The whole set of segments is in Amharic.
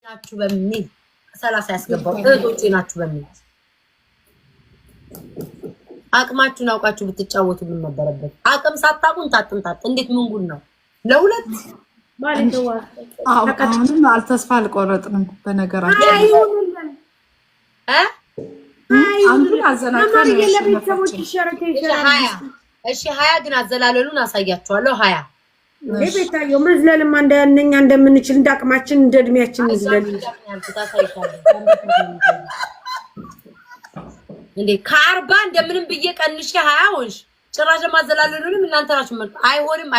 ናችሁ በሚል 30 ያስገባው እህቶቼ ናችሁ በሚል አቅማችሁን አውቃችሁ ብትጫወቱ ምን ነበረበት? አቅም ሳታቁን ታጥንታት እንዴት ምን ጉድ ነው? ለሁለት ባልተዋ አሁንም አልተስፋ አልቆረጥንም። በነገራችን አንዱ አዘናግተን ለቤተሰቦች ይሸረከ እሺ 20 ግን አዘላለሉን አሳያችኋለሁ። 20 ቤታየው መዝለልማ እንደኛ እንደምንችል እንዳቅማችን እንደድሚያችን ይዝለል እንዴ ከ40 እንደምንም ብዬ ቀንሼ 20 ሆንሽ። ጭራሽ ማዘላለሉንም እናንተ ናችሁ ማለት አይሆንም።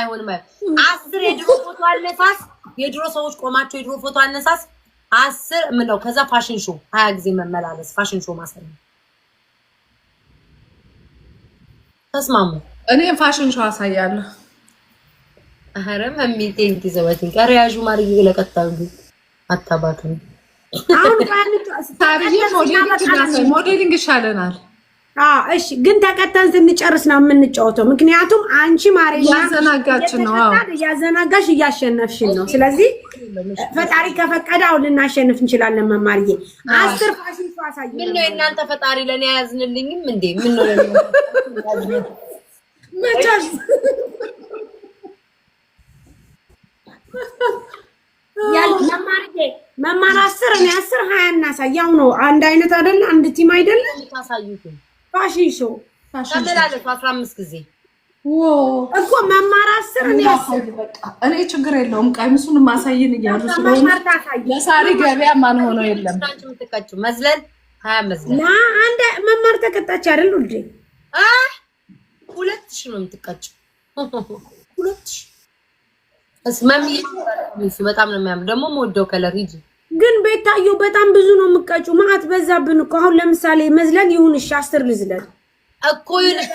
10 የድሮ ፎቶ አነሳስ የድሮ ሰዎች ቆማቸው የድሮ ፎቶ አነሳስ 10 ምን ነው? ከዛ ፋሽን ሾው 20 ጊዜ መመላለስ ፋሽን ሾው ማሰል ተስማሙ። እኔ ፋሽን ሾው አሳያለሁ። አረም አሚቴን ጊዜዋትን ቀሪያጁ ማርዬ ለቀጣዩ አታባቱ አሁን ሞዴሊንግ ይሻለናል። እሺ ግን ተከታን ስንጨርስ ነው የምንጫወተው። ምክንያቱም አንቺ ማርያ ያዘናጋችን ነው። ያዘናጋሽ እያሸነፍሽን ነው። ስለዚህ ፈጣሪ ከፈቀደ አሁን ልናሸንፍ እንችላለን። መማርዬ 10 ፋሽን ሾው አሳየኝ። ምን ነው እናንተ ፈጣሪ ለኔ ያዝንልኝም እንዴ? ምን ነው ለኔ መቻስ ያል መማር 10 እኔ 10 20 እናሳይ። ያው ነው አንድ አይነት አይደለ? አንድ ቲም አይደለ? ታሳዩት ፋሽን ሾው ተመላለሱ 15 ጊዜ እኮ መማር 10 እኔ 10 በቃ እኔ ችግር የለውም። ቀሚሱን ማሳየን እያሉ ስለሆነ ለሳሪ ገበያ ማን ሆኖ የለም። አንቺ የምትቀጭው መዝለል 20 መዝለል አንድ መማር ተቀጣች አይደል? እንዴ 2000 ነው የምትቀጭው 2000 እስማሚ በጣም ነው የሚያምር። ደግሞ ሞደው ከለር ሂጂ ግን ቤታየው በጣም ብዙ ነው የምትቀጩ። ማአት በዛብን እኮ አሁን ለምሳሌ መዝለል ይሁን እሺ 10 ልዝለል እኮ ይልሽ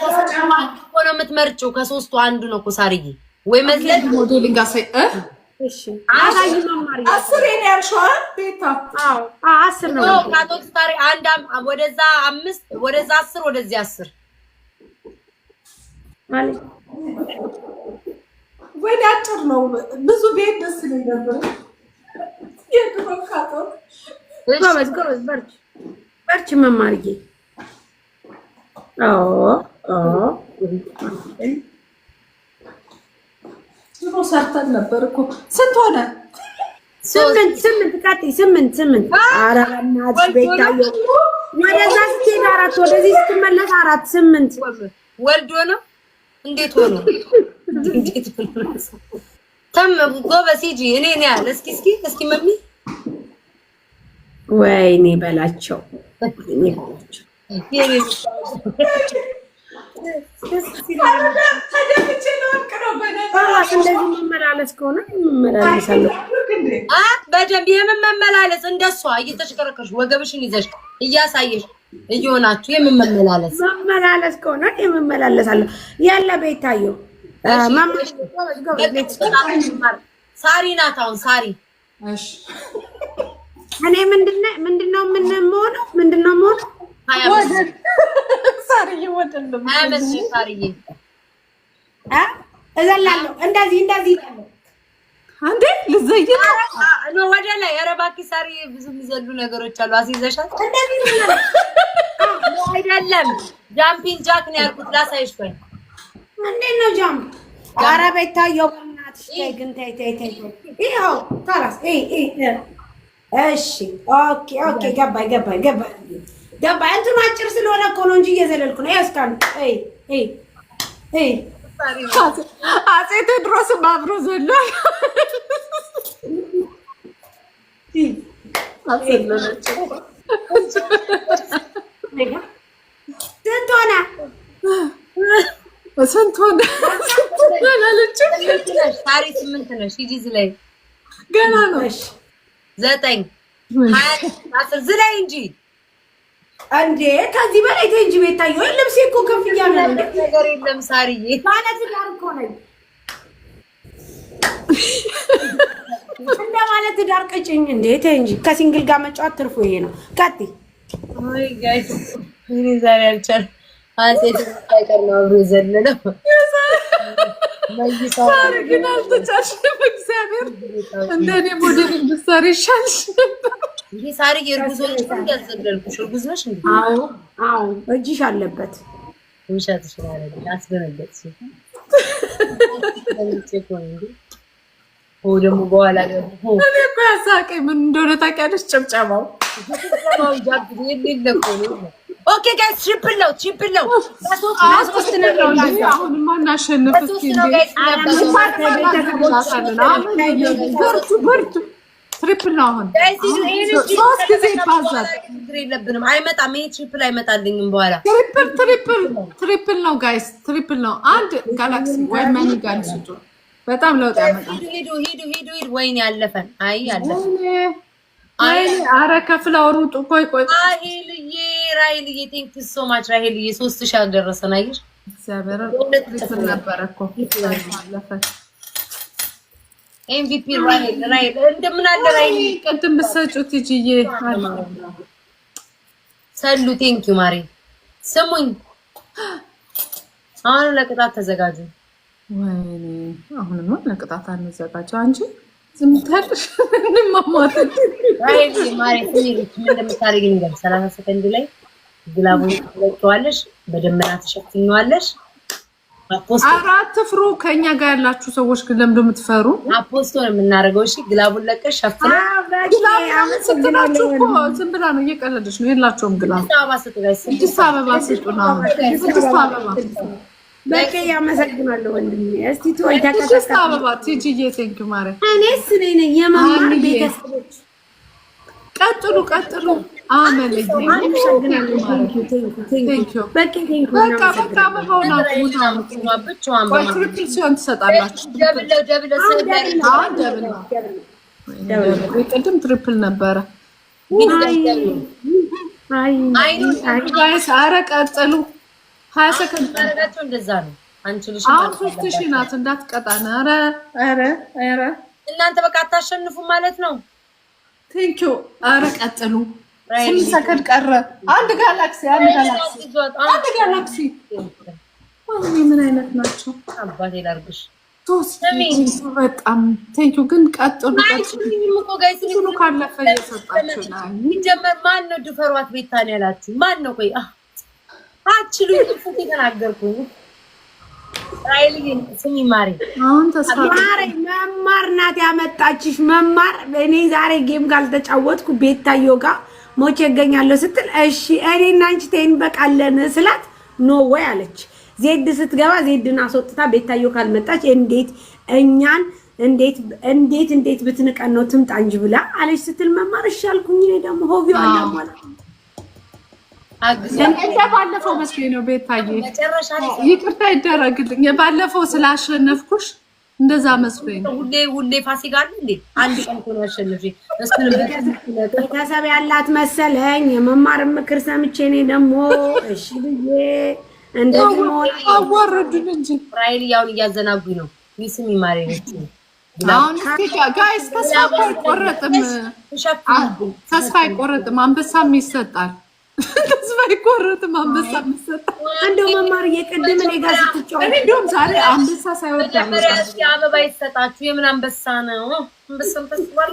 እኮ ነው የምትመርጪው። ከሶስቱ አንዱ ነው እኮ ሳርዬ ወይ መዝለል ሞዴሊንግ አሳይ እሺ አሳይ መማር 10 የኔ ያልሽዋል ቤታ 10 ነው ካቶክስ ታሪ አንድ ወደዛ 5 ወደዛ 10 ወደዚህ 10 ማለት ወይ አጭር ነው። ብዙ ቤት ደስ ይለኝ ነበር። የድሮካቶ ጎበዝ በርቺ መማርዬ። ድሮ ሰርተን ነበር እኮ። ስንት ሆነ? 8 ኧረ በእናትሽ ቤታየው ወደዛ ስትሄድ 4 ወደዚህ ስትመለስ 4 8 ወልዶ ነው እንዴት ሆኖ እንዴት ሆኖ ተም ጎበዝ ሂጂ። እኔ ነኝ ያለ እስኪ መሚ ወይኔ በላቸው የኔ እንደዚህ መመላለስ ከሆነ መመላለሳለሁ። በደንብ የምመላለስ እንደሷ እየተሽከረከርሽ ወገብሽን ይዘሽ እያሳየሽ እየሆናችሁ የምመላለስ ከሆነ የምመላለሳለሁ። ያለ ቤታየው ሳሪ ናት። አሁን ሳሪ እኔ ምንድነው የምሆነው ሳሪዬ ወደለም ሳሪዬ እዘላለሁ እንደዚህ ይላል አንዴ ልዘይት ነው ወደ ላይ። ኧረ እባክሽ ሳሪ ብዙ የሚዘሉ ነገሮች አሉ። አስይዘሻል እንደዚህ አይደለም ጃምፒንግ ጃክ ነው ያልኩት። ላሳይሽ ቆይ እንዴት ነው ጃምፕ? ኧረ ቤታየው በእናትሽ ተይ ግን ተይ ይኸው ታላስ እሺ ኦኬ ገባኝ እንትኑ አጭር ስለሆነ እኮ ነው እንጂ እየዘለልኩ ነው። ያስካል አፄ ቴዎድሮስም አብሮ ዘሏል። ስንት ሆነ አላለችም። ሳሪ 8 ነሽ። ሂጂ ዝለይ ገና ነው 9 20 10 ዝለይ እንጂ እንዴ ከዚህ በላይ ተይ እንጂ ቤታየው። ልብሴ እኮ ከፍ እያለ ነው። ነገር የለም ሳሪዬ ማለት ዳር እኮ ነኝ እንደ ማለት ዳር ቀጭኝ እንዴ ተይ እንጂ። ከሲንግል ጋር መጫወት ትርፉ ይሄ ነው። ቀጥ አይ ጋይስ እኔ ዛሬ አልቻልኩም። አጼ ተቀር ነው አብሮ ዘለለው ሳሪ ግን አልተቻልሽም። እግዚአብሔር እንደኔ ሞዴሊንግ ብትሰሪ ይሻልሽ ነበር። ይሄ ሳሪ የርጉዞች ሁሉ ያዘለልኩሽ እርጉዝ ነሽ እንዴ? አዎ እጅሽ አለበት። ውሸት ይችላል አስገነገጥሽ። ደግሞ በኋላ ደግሞ እኔ እኮ ያሳቀኝ ምን እንደሆነ ታውቂያለሽ? ጭብጨባው ኦኬ ጋይስ ትሪፕል ነው አሁንማ እናሸንፍ እስኪ በርቱ ትሪፕል ነው አሁን 3 ጊዜ ይባዛል የለብንም አይመጣም ይሄ ትሪፕል አይመጣልኝም በኋላ ትሪፕል ነው ጋይስ ትሪፕል ነው አንድ ጋላክሲ ወይ ማኒ ጋልስቱ በጣም ለውጥ ያመጣል ሂዱ ወይኔ ያለፈን ያለፈን አረ ከፍላወሩ ቆይ ራይልዬ ቴንክ ዩ ሶ ማች ራይልዬ 3000 አደረሰን አይሽ እግዚአብሔር ትሪፕል ነበር እኮ ያለፈን ኤምቪፒ ራይል እንደምን አለ ራይል ቅድም ብትሰጪው ትጂዬ ሰሉ ቴንክ ዩ ማሪ ስሙኝ አሁን ለቅጣት ተዘጋጁ ወይኔ አሁንማ ለቅጣት አንዘጋጀው አንቺ ዝም ታልሽ እንማማት ራይል ማሪ ምን እንደምታረጊ ነገር 30 ሰከንድ ላይ ግላቡን ትወጪዋለሽ በደመና ተሸፍኛለሽ አራት ፍሩ ከኛ ጋር ያላችሁ ሰዎች ግን ለምን እንደምትፈሩ አፖስቶ ነው የምናደርገው እሺ ግላቡን ለቀሽ ሸፍና ዝም ብላ ነው እየቀለደች ነው የላቸውም ግላቡ አዲስ አበባ ስጡ ነው አዲስ አበባ በቃ ያመሰግናለሁ ወንድሜ እስቲ ተወይ አዲስ አበባ ቲጂዬ ቴንክ ዩ ማሪ እኔስ ነኝ የማማር ቤተሰቦች ቀጥሉ አመለኝ ትሪፕል ትሰጣላችሁ ቅድም ትሪፕል ነበረ ኧረ ቀጥሉ 20 ሰከንድ እንደዛ ነው አንቺ ልጅ አሁን 3000 ናት እንዳትቀጣን ኧረ እናንተ በቃ አታሸንፉ ማለት ነው ቴንክ ዩ ኧረ ቀጥሉ 8 ሰከንድ ቀረ አንድ ጋላክሲ ምን አይነት ናቸው አባቴ ላርግሽ በጣም ቴንክ ዩ ግን ቀጥሉ ካለፈ እየሰጣችሁ ይጀመር ማን ነው ድፈሯት ቤታን ያላችሁ ማን ነው ቆይ አችሉ ይጥፉት የተናገርኩኝ ራይልዬ ስሚ ማሪ አሁን ተስፋ መማር ናት ያመጣችሽ መማር እኔ ዛሬ ጌም ካልተጫወትኩ ቤታዮ ጋር ሞቼ እገኛለሁ ስትል እሺ እኔና አንቺ ተይን በቃለን ስላት ኖ ወይ አለች ዜድ ስትገባ ዜድን አስወጥታ ቤታዮ ካልመጣች እንዴት እኛን እንዴት ብትንቀን ነው ትምጣ እንጂ ብላ አለች ስትል መማር እሺ አልኩኝ እኔ ደግሞ ሆቢው አለ ማለት ባለፈው መስሎኝ ነው ቤታዬ ይቅርታ ይደረግልኝ የባለፈው ስላሸነፍኩሽ እንደዛ መስሎኝ ነው ሁሌ ፋሲካ አይደል እንዴ አንድ ቀን ነው ያሸነፍሽ እሱን ቤተሰብ ያላት መሰለኝ የመማር ምክር ሰምቼ እኔ ደግሞ እሺ ብዬ እንደዚህ አዋረዱን እንጂ ራይል ያውን እያዘናጉኝ ነው ይስሚ ማሬ ነው አሁን ጋይስ ተስፋ አይቆረጥም አንበሳም ይሰጣል ተስፋ አይቆረጥም አንበሳም ይሰጣል እንደው መማር እየቀደመ እኔ ጋር ስትጫወት እኔ እንደውም ዛሬ አንበሳ ሳይወጣ አበባ ይሰጣችሁ የምን አንበሳ ነው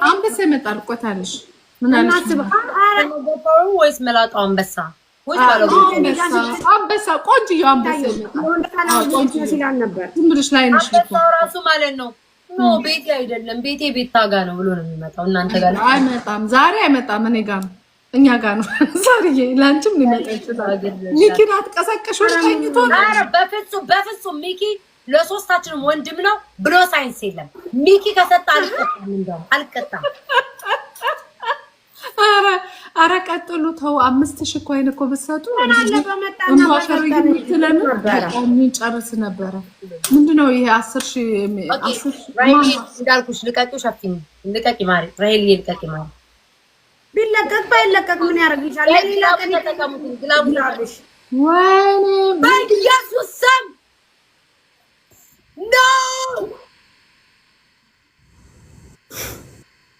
አንበሳ ይመጣል ቆታለሽ ምን አለሽ ወይስ መላጣው አንበሳ አንበሳ ቆንጆ አንበሳ ይላል ነበር ዝም ብለሽ ላይ ነሽ ራሱ ማለት ነው ቤቴ አይደለም ቤቴ ቤታ ጋር ነው ብሎ ነው የሚመጣው እናንተ ጋር አይመጣም ዛሬ አይመጣም እኔ ጋር ነው እኛ ጋር ነው ዛሬ ላንቺም ሊመጣ ይችላል ሚኪን አትቀሰቅሽው ተኝቶ ኧረ በፍጹም ሚኪ ለሶስታችንም ወንድም ነው ብሎ ሳይንስ የለም ሚኪ ከሰጣ አልቀጣም ኧረ ቀጥሉ ተው 5000 ኮይን እኮ ብትሰጡ አለ በመጣና ጨርስ ነበረ ምንድነው ይሄ 10000 እንዳልኩሽ ልቀቂው ሸፍኝ ልቀቂ ማሪ ራይል ልቀቂ ማሪ ቢለቀቅ ባይለቀቅ ምን ያደርግልሻል ለሌላ ቀን ተጠቀሙት ግላቡላሽ ወይኔ በኢየሱስ ስም ኖ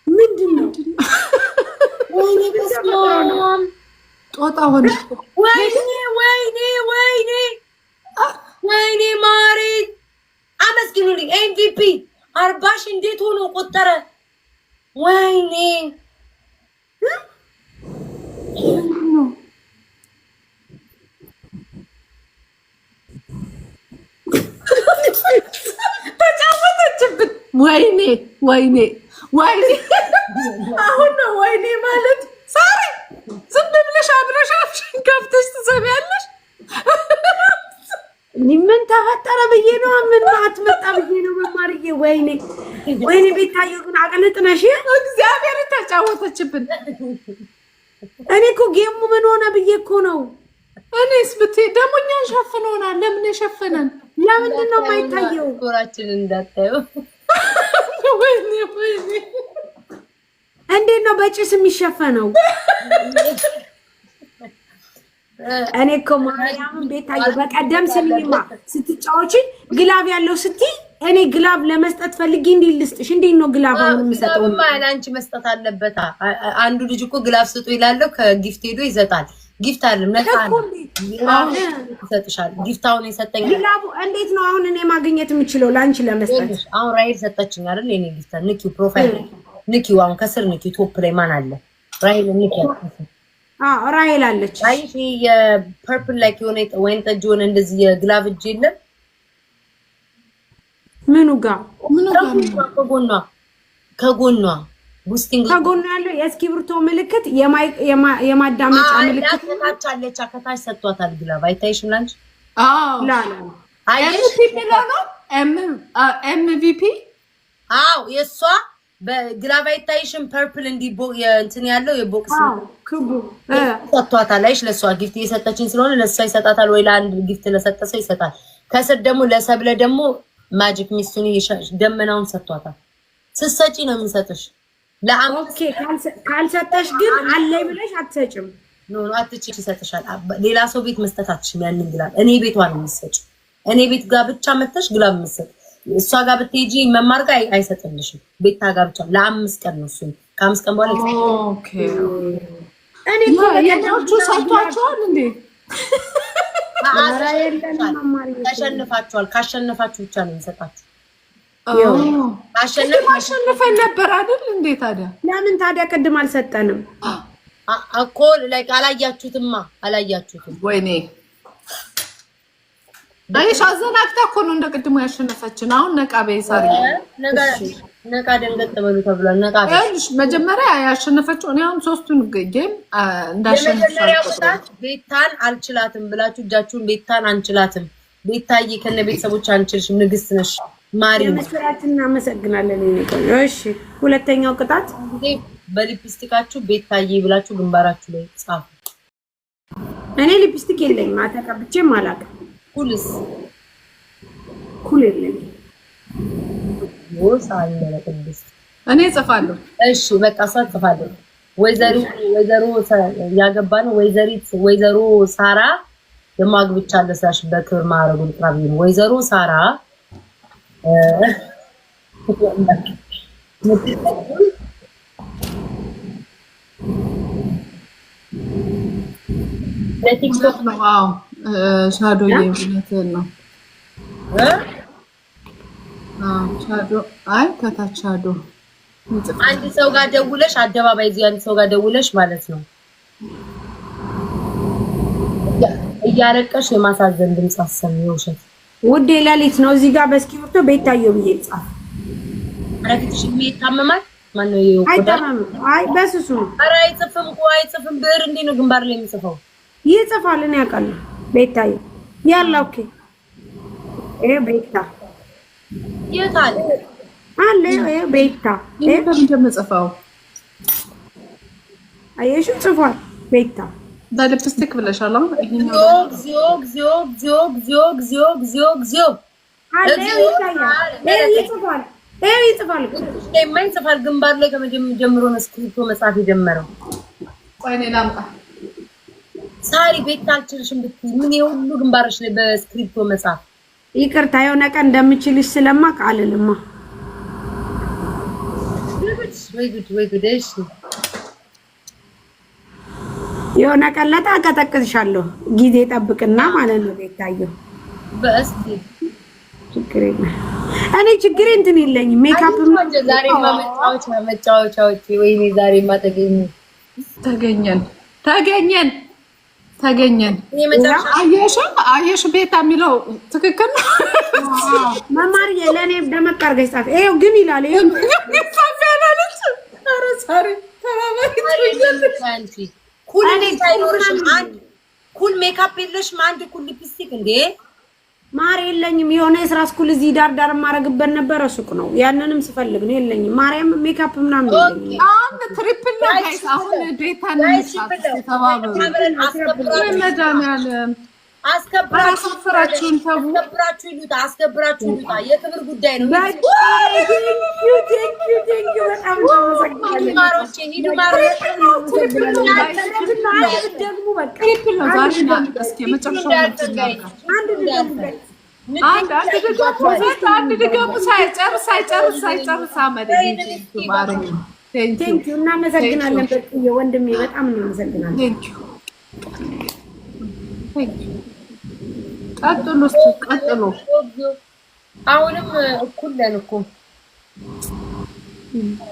ምንድነው ወይኔ በስመአብ ጦጣ ሆነ ወይኔ ማሪ አመስግኑልኝ ኤምቪፒ 40 እንዴት ሆኖ ቆጠረ ወይኔ ወይኔ አሁን ነው ወይኔ ማለት ሳሪ ዝም ብለሽ አብረሻሽን ከፍተሽ ትሰሚያለሽ ምን ተፈጠረ ብዬ ነው ምን አትመጣ ብዬ ነው መማርዬ ወይኔ ቤታዮ ግን አቀለጥነሽ እግዚአብሔር ተጫወተችብን እኔ እኮ ጌሙ ምን ሆነ ብዬ እኮ ነው እኔስ ብትይ ደግሞ እኛን ሸፍነውናል ለምን የሸፈነን ለምንድን ነው የማይታየው ኮራችን እንዳታዩ ወይኔ እንዴት ነው በጭስ የሚሸፈነው እኔ እኮ ማርያምን ቤታዮ በቀደም ስሚማ ስትጫወቺ ግላብ ያለው ስትይ እኔ ግላብ ለመስጠት ፈልጌ እንዴት ልስጥሽ እንዴት ነው ግላብ አሁን የምሰጠው ማለት አንቺ መስጠት አለበት አንዱ ልጅ እኮ ግላብ ስጡ ይላል ከጊፍት ሄዶ ይሰጣል ጊፍት አይደለም ነፃ ይሰጥሻል ጊፍታውን ይሰጠኝ ግላቡ እንዴት ነው አሁን እኔ ማግኘት የምችለው ላንቺ ለመስጠት አሁን ራይል ሰጠችኝ አይደል የኔ ጊፍት ንኪው ፕሮፋይል ንኪው አሁን ከስር ንኪው ቶፕ ላይ ማን አለ ራይል ንኪው ራይል አለች አይሽ የፐርፕል ላይክ የሆነ ወይን ጠጅ ሆነ እንደዚህ የግላቭ እጅ የለም ምኑ ጋር ከጎኗ ቡስቲንግ ከጎኗ ያለው የእስክሪብቶ ምልክት የማዳመጫ ምልክት አለች ከታች ሰጥቷታል ግላቭ አይታይሽም ላንቺ ኤምቪፒ የሷ በግላቭ አይታይሽም ፐርፕል እንዲቦ እንትን ያለው የቦክስ ክቡ ሰጥቷታል አይሽ ለሷ ጊፍት እየሰጠችኝ ስለሆነ ለሷ ይሰጣታል ወይ ለአንድ ጊፍት ለሰጠሰው ይሰጣል ከስር ደግሞ ለሰብለ ደግሞ ማጂክ ሚስቱን ደመናውን ሰጥቷታል ስትሰጪ ነው የሚሰጥሽ ኦኬ ካልሰጠሽ ግን አለይ ብለሽ አትሰጭም ኖ አትጭ ይሰጥሻል ሌላ ሰው ቤት መስጠት አትችም ያንን ግላብ እኔ ቤቷ ነው የምትሰጪ እኔ ቤት ጋር ብቻ መተሽ ግላብ የምትሰጪ እሷ ጋር ብትሄጂ መማር ጋር አይሰጥልሽም ቤታ ጋር ብቻ ለ5 ቀን ነው እሱ ከ5 ቀን በኋላ ኦኬ እኔ የኛዎቹ ሰጥቷቸዋል እንዴ ተሸንፋችኋል ካሸነፋችሁ ብቻ ነው የሚሰጣችሁ አሸነፈን ነበር አይደል እንዴ ታዲያ ለምን ታዲያ ቅድም አልሰጠንም እኮ ላይ አላያችሁትም ወይኔ አይሽ አዘናግታ እኮ ነው እንደ ቅድሙ ያሸነፈችን አሁን ነቃ በይሳሪ ነቃ ደንገጥ በሉ ተብሏል ነቃ አይሽ መጀመሪያ ያሸነፈችው እኔ አሁን 3ቱን ጌም እንዳሸነፈች ቤታን አልችላትም ብላችሁ እጃችሁን ቤታን አንችላትም ቤታዬ ከነ ቤተሰቦች አንችልሽም ንግስት ነሽ ማሪ መስራችን እናመሰግናለን እሺ ሁለተኛው ቅጣት በሊፕስቲካችሁ ቤታዬ ብላችሁ ግንባራችሁ ላይ ጻፉ እኔ ሊፕስቲክ የለኝም አተቀብቼም አላውቅም ኩል የለኝም ወሳኝ ለቅድስ እኔ ጽፋለሁ እሺ በቃ ጽፋለሁ ወይዘሮ ያገባ ነው ወይዘሮ ሳራ የማግብቻለሁ ሳሽ በክብር ማረጉን ጥራብኝ ወይዘሮ ሳራ ለቲክቶክ ነው ሻዶ የእውነትን ነው ሻዶ አይ ከታች ሻዶ አንድ ሰው ጋር ደውለሽ አደባባይ እዚህ አንድ ሰው ጋር ደውለሽ ማለት ነው እያለቀሽ የማሳዘን ድምጽ አሰሚው ሸት ውዴ ለሊት ነው እዚህ ጋር በእስክሪብቶ ቤታዮ ብዬ ጻፍ አረግትሽ የሚታመማል ማን ነው ይወቁዳል አይ በስሱ ኧረ አይጽፍም ብር እንዴ ነው ግንባር ላይ የሚጽፈው ይጽፋል እኔ አውቃለሁ ቤታዮ ያላ ኦኬ ቤታ የታለ አለ ቤታ እንደምጽፈው አየሽ ጽፏል ቤታ በሊፕስቲክ ብለሻል እግዚኦ ይጽፋል ግንባር ላይ ከመጀመሩ ነው ስክሪፕቶ መጻፍ የጀመረው ቆይ እኔ ላምጣ ሳሪ ቤት አልችልሽም ብትይ ምን የሁሉ ግንባርሽ ላይ በስክሪፕቶ መጻፍ ይቅርታ የሆነ ቀን እንደምችልሽ ስለማቅ አልልማ ወይ ጉድ እሺ የሆነ ቀን ለታ አቀጠቅጥሻለሁ ጊዜ ጠብቅና ማለት ነው ቤታዮ በእስቲ ችግር የለም እኔ ችግር እንትን የለኝም ሜካፕ ዛሬ መጫወቻዎች ወይኔ ዛሬ ተገኘን ተገኘን። አየሽ ቤታ የሚለው ትክክል ነው። መማርዬ ለእኔ ደመቅ አድርገሽ ጻፍ። ይኸው ግን ይላል ኩል ሜካፕ የለሽም? አንድ ኩል ሊፕስቲክ እንዴ ማር የለኝም። የሆነ የስራ ስኩል እዚህ ዳር ዳር የማደርግበት ነበረ ሱቅ ነው። ያንንም ስፈልግ ነው የለኝም። ማርያም ሜካፕ ምናምን የለኝም። አሁን ትሪፕል ነው ጋይስ። አሁን ቤታ ነው ተባበሩ። መድኃኒዓለም አስከብራችሁን ተው። አስከብራችሁ ይሉታ የክብር ጉዳይ ነው። እናመሰግናለን ወንድሜ፣ በጣም እናመሰግናለን። ቀጥሉ ቀጥሉ። አሁንም እኩል ነን እኮ።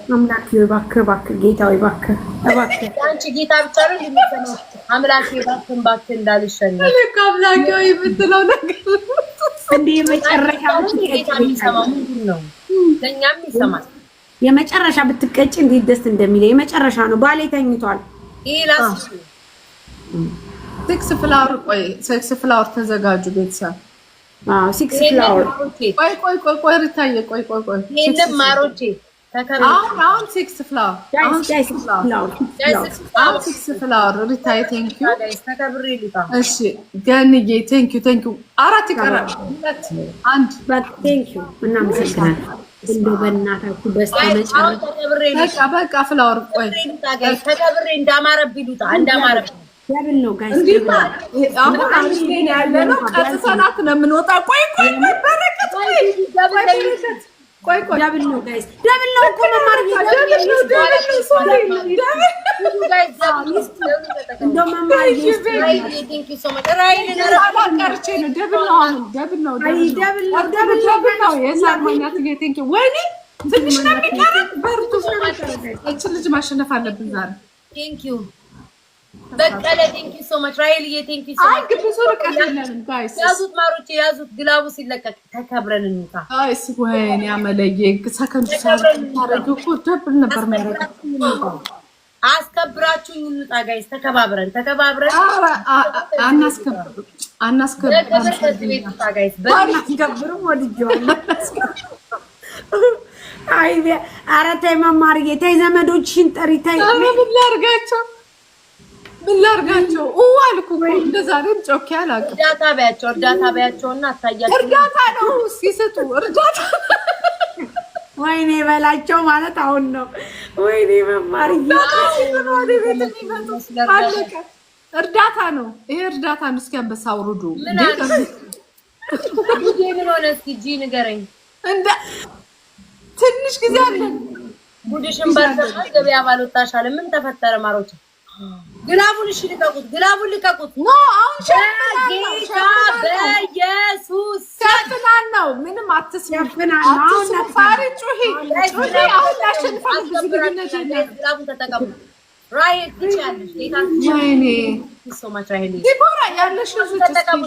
አምላክ እባክህ እባክህ ጌታዬ እባክህ እባክህ። አንቺ ጌታ ብቻ ነው የሚሰማው። አምላክ እባክህ እንዳልሸነፍ አምላክ የምትለው ነገር እንዴ መጨረሻ ጌታ የሚሰማው ምንድን ነው? ለእኛም ይሰማል። የመጨረሻ ብትቀጭ እንዴት ደስ እንደሚለኝ። የመጨረሻ ነው። ባሌ ተኝቷል። ይሄ ላስ ሲክስ ፍላወር ቆይ፣ ሲክስ ፍላወር ተዘጋጁ ቤተሰብ። ሲክስ ፍላወር ቆይ ሪታዬ ቆይ ይሄንን ማሮቼ አሁን ሲክስ ፍላወር ሲክስ ፍላወር ሪታዬ ቴንክ ዩ። እሺ ገንዬ ቴንክ ዩ። አራት ይቀራል። አንድ ቴንክ ዩ። እናመሰግናለን። እንደው በእናታችሁ በስተመጨረሻ በቃ ፍላወር ቆይ ተከብሬ እንዳማረብኝ ሉጣ እንዳማረብኝ ደብል ነው ጋይስ። አሁን አንቺ ያለነው ቀጥተናት ነው የምንወጣው። ቆይ በረከት ቆይ ደብል ነው ጋይስ። ደብል ነው እኮ መማር ትንሽ ነው የሚቀረን። በርቱ። እችን ልጅ ማሸነፍ አለብን ዛሬ። በቀለ ቴንክ ዩ ሶ ማች ራይልዬ ቴንክ ዩ ሶ ማች። ግብሱ ርቀት የለንም ጋይስ። ያዙት ማሮቼ ያዙት። ግላቡ ሲለቀቅ ተከብረን እንውጣ ጋይስ። ወይኔ አመለየ ሰከንድ ታረጉ እኮ ደብል ነበር የሚያደርገው። አስከብራችሁኝ እንውጣ ጋይስ። ተከባብረን አናስከብርም ወድጄዋለሁ። አይ ኧረ ተይ መማርዬ ተይ፣ ዘመዶችሽን ጠሪ ተይ። ምን ላድርጋቸው አልኩ እኮ እንደዛሬ ጮኬ አላውቅም። እርዳታ በያቸውና አታያቸው። እርዳታ ነው ሲሰጡ እርዳታ። ወይኔ በላቸው ማለት አሁን ነው። ወይኔ መማርዬ እርዳታ ነው ይሄ እርዳታ ነው። እስኪ አንበሳ አውርዱ። ምን ሆነ እስኪ ጂ ንገረኝ። ትንሽ ጊዜ አለን። ጉድሽን ባልሰማ ገበያ ባልወጣሽ አለ። ምን ተፈጠረ ማሮች? ግላቡን እሺ ልቀቁት፣ ግላቡን ልቀቁት። ኖ አሁን ጌታ በኢየሱስ ሸፍናን ነው። ምንም አትስፈናን ነው። አሁን ነፋሪ ጩሂ አሁን ያሸንፋል። ዝግጁነት የለም። ግላቡን ተጠቀሙ። ራይል ትቻለሽ። ጌታ ወይኔ ሶማች ራይል ዲቦራ ያለሽ ልጅ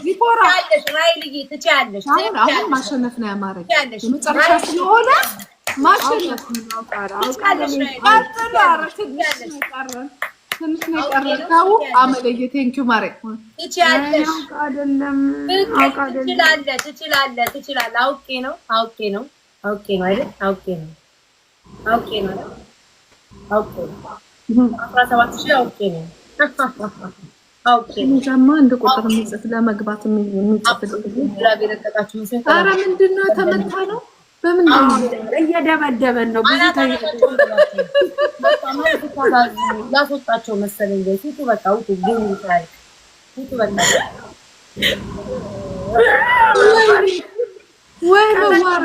ዲቦራ ያለሽ ራይል ትቻለሽ። አሁን ማሸነፍ ነው ያማረኝ። የመጨረሻ ስለሆነ ማሸነፍ ነው። ትንሽ ነው የቀረው። አመለየ ቴንኪው ማሬ ትችያለሽ። አይደለም ትችላለህ። አውቄ ነው አይደል? አውቄ ነው 17,000 አውቄ ነው። ጃማ እንደ ቁጥር ምጽፍ ለመግባት የሚጽፍ ኧረ ምንድን ነው ተመታ ነው። በምን እየደበደበን ነው። ብዙ ላስወጣቸው መሰለኝ። ፊቱ በቃ ውጡ ግን ይታይ ፊቱ በቃ ወይ መማር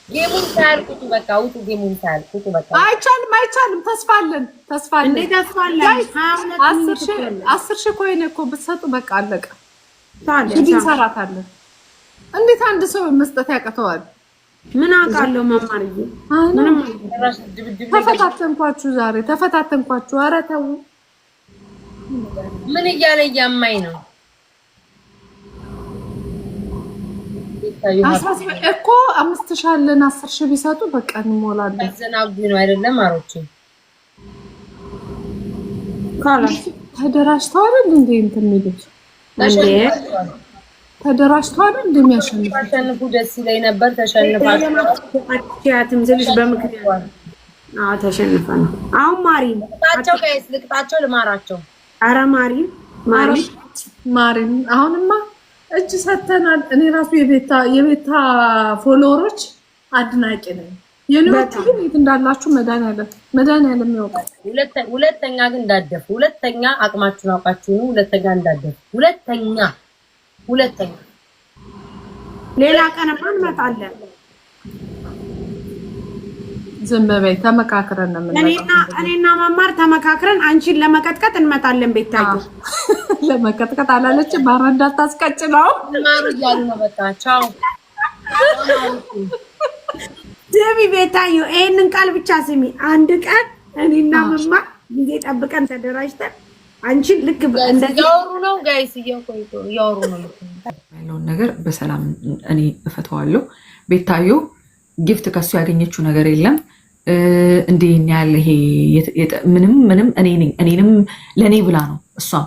ጌሙን ታልኩት በቃ ውጡ። ጌሙን ታልኩት በቃ አይቻልም። ተስፋለን እንዴ ተስፋለን። 10,000 ኮይን እኮ ብትሰጡ በቃ አለቀ። ታዲያ እንሰራታለን። እንዴት አንድ ሰው መስጠት ያቀተዋል? ምን አውቃለሁ መማርዬ። ምንም ተፈታተንኳችሁ ዛሬ ተፈታተንኳችሁ። ኧረ ተው ምን እያለ እያማኝ ነው እኮ 5000 አለን 10000 ቢሰጡ በቃ እንሞላለን። አዘናጉ ነው አይደለም አሮቼ ካላስ ተደራጅተዋል እንዴ እንትን የሚሉት ተደራጅተዋል እንደሚያሸንፉ ደስ ይለኝ ነበር። ተሸንፋችኋትም ዝልሽ በምክንያት ተሸንፈን አሁን ማሪን ልቅጣቸው ጋይስ ልቅጣቸው ልማራቸው። ኧረ ማሪን አሁንማ እጅ ሰተናል። እኔ ራሱ የቤታ ፎሎወሮች አድናቂ ነኝ። የኔዎቹ ግን የት እንዳላችሁ መድኃኒዓለም ያውቃል። ሁለተኛ ግን እንዳደፉ ሁለተኛ አቅማችሁን አውቃችሁ ነው። ሁለተኛ እንዳደፉ ሁለተኛ ሌላ ቀንማ እንመጣለን። ዝም በይ ተመካክረን ነው እኔና መማር ተመካክረን አንቺን ለመቀጥቀጥ እንመጣለን። ቤታዩ ለመቀጥቀጥ አላለች ባራ እንዳታስቀጭ ነው ማሩ እያሉ ነው። በቃ ቻው ስሚ ቤታዩ፣ ይሄንን ቃል ብቻ ስሚ። አንድ ቀን እኔና መማር ጊዜ ጠብቀን ተደራጅተን አንቺን ልክ እንደዚህ ያወሩ ነው ጋይስ እያወሩ ነው ያለውን ነገር በሰላም እኔ እፈተዋለሁ። ቤታዩ ጊፍት ከሱ ያገኘችው ነገር የለም። እንዴ ያለ ይሄ ምንም እኔንም ለኔ ብላ ነው እሷም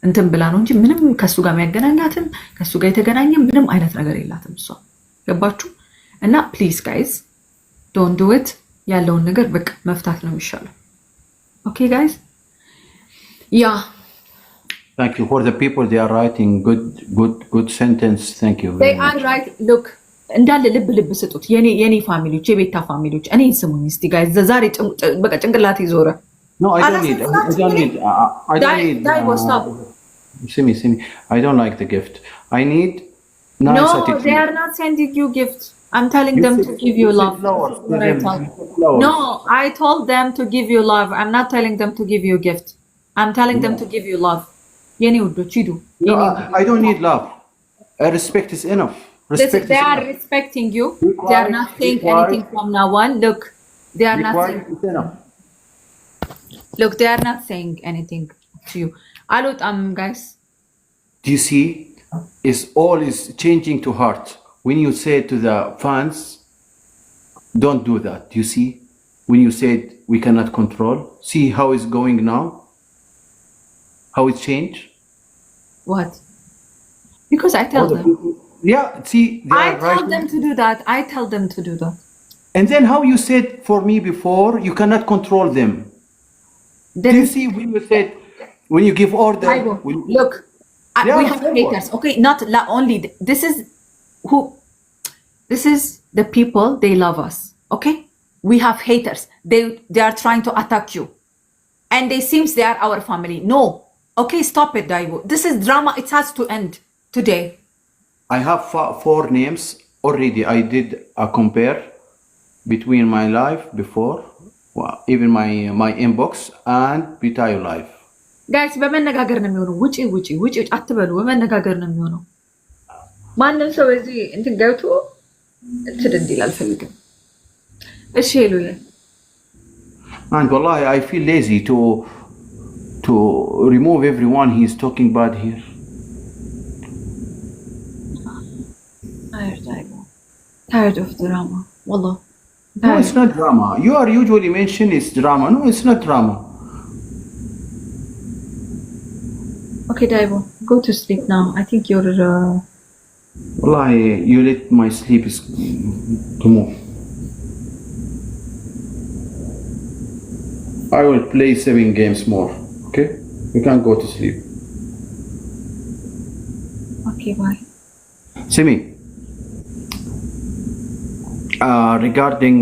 እንትን ብላ ነው እንጂ ምንም ከሱ ጋር የሚያገናኛትም ከሱ ጋር የተገናኘ ምንም አይነት ነገር የላትም እሷ። ገባችሁ? እና ፕሊዝ ጋይስ ዶንት ዱ ኢት። ያለውን ነገር በቃ መፍታት ነው የሚሻለው። ኦኬ ጋይስ ያ Thank you for the people. They are writing good sentence. Thank you. They are right. Look. እንዳለ ልብ ስጡት። የኔ ፋሚሊዎች የቤታ ፋሚሊዎች እኔን ስሙኝ እስቲ ጋይስ። ዛሬ በቃ ጭንቅላት ይዞረ። No, I don't need. Simi. I don't like the gift. I need nice attitude. No, they are not sending you gift. I'm telling them to give you love. No, I told them to give you love. I'm not telling them to give you gift. I'm telling them to give you love. የኔ ውዶች ሂዱ። I don't need love. Respect is enough. They are respecting you. They are not saying anything from now on. Look, they are not saying. Look, they are not saying anything to you. Guys. Do you see? All is changing to heart. When you say to the fans, don't do that. Do you see? When you said we cannot control, see how it's going now. How it changed? What? Because I tell them. Yeah, see, I tell them to do that. And then how you said for me before, you cannot control them. Do you see when you give order? Look, we have haters. Okay, not only this is the people. They love us. Okay, we have haters. They are trying to attack you, and they seems they are our family. No, okay, stop it, Daibo. This is drama. It has to end today. I have 4 names already. I did a compare between my life before, even my inbox and Bitayo life. Guys, በመነጋገር ነው የሚሆነው። ውጪ አትበሉ። በመነጋገር ነው የሚሆነው። ማንንም ሰው እዚህ እንትን ገብቶ እንትን እንዲል አልፈልግም። እሺ ሄሉዬ። And wallahi, I feel lazy to remove everyone he is talking bad here. Tired of drama. Wallah. No, it's not drama. You are usually mentioned it's drama. No, it's not drama. Okay, Daibo, go to sleep now. I think you're. Wallahi, you let my sleep to move. I will play 7 games more. Okay, you can go to sleep. Okay, bye. Simi. Regarding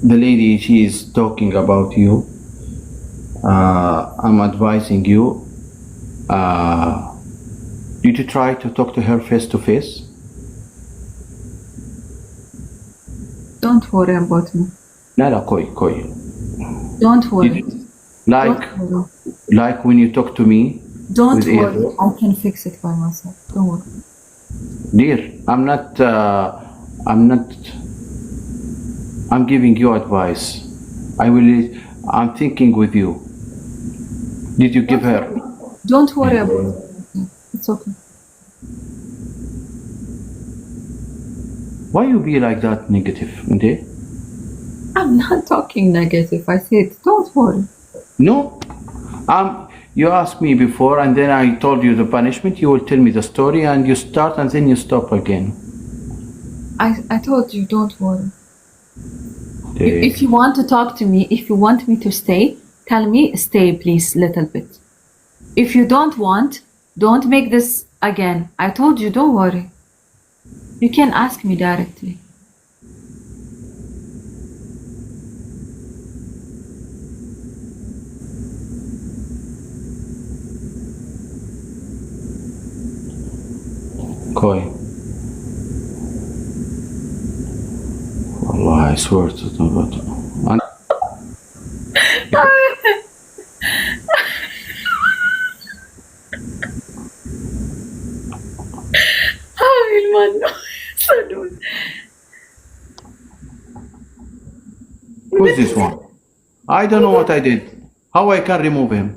the lady, she is talking about you. I'm advising you. Did you try to talk to her face to face? Don't worry about me. No, koi. Don't worry. Like when you talk to me. Don't worry. I can fix it by myself. Don't worry. Dear, I'm giving you advice. I'm thinking with you. Did you give her? Don't worry about it. It's okay. Why you be like that negative, Nde? I'm not talking negative. I said, don't worry. No. You asked me before, and then I told you the punishment. You will tell me the story, and you start, and then you stop again. I told you, don't worry. Okay. If you want to talk to me, if you want me to stay, tell me, stay, please, little bit. If you don't want, don't make this again. I told you, don't worry. You can ask me directly. Koi. Allah, I swear to God. Who's this one? I don't know what I did. How I can remove him?